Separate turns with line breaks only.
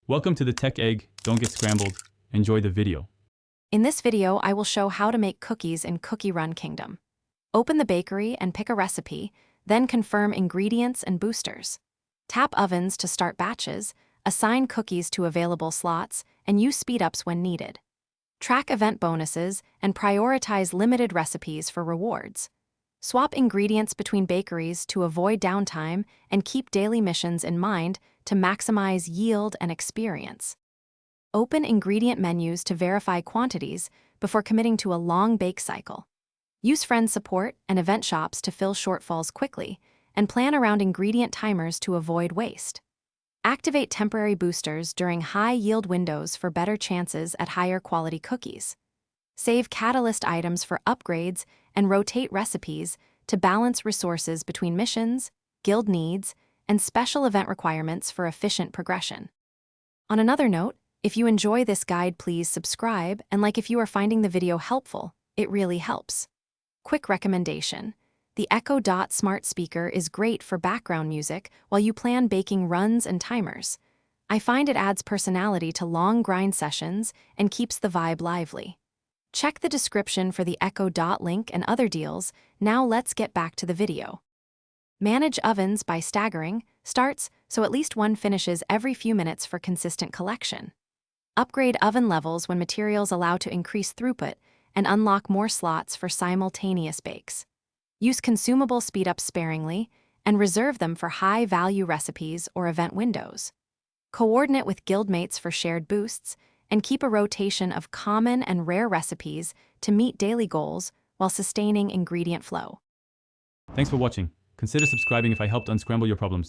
Welcome to the Tech Egg. Don't get scrambled. Enjoy the video.
In this video, I will show how to make cookies in Cookie Run Kingdom. Open the bakery and pick a recipe, then confirm ingredients and boosters. Tap ovens to start batches, assign cookies to available slots, and use speedups when needed. Track event bonuses and prioritize limited recipes for rewards. Swap ingredients between bakeries to avoid downtime and keep daily missions in mind to maximize yield and experience. Open ingredient menus to verify quantities before committing to a long bake cycle. Use friend support and event shops to fill shortfalls quickly, and plan around ingredient timers to avoid waste. Activate temporary boosters during high-yield windows for better chances at higher quality cookies. Save catalyst items for upgrades and rotate recipes to balance resources between missions, guild needs, and special event requirements for efficient progression. On another note, if you enjoy this guide, please subscribe, and like if you are finding the video helpful, it really helps. Quick recommendation: the Echo Dot smart speaker is great for background music while you plan baking runs and timers. I find it adds personality to long grind sessions and keeps the vibe lively. Check the description for the Echo Dot link and other deals. Now let's get back to the video. Manage ovens by staggering starts so at least one finishes every few minutes for consistent collection. Upgrade oven levels when materials allow to increase throughput and unlock more slots for simultaneous bakes. Use consumable speedups sparingly and reserve them for high-value recipes or event windows. Coordinate with guildmates for shared boosts, and keep a rotation of common and rare recipes to meet daily goals while sustaining ingredient flow.
Thanks for watching. Consider subscribing if I helped unscramble your problems.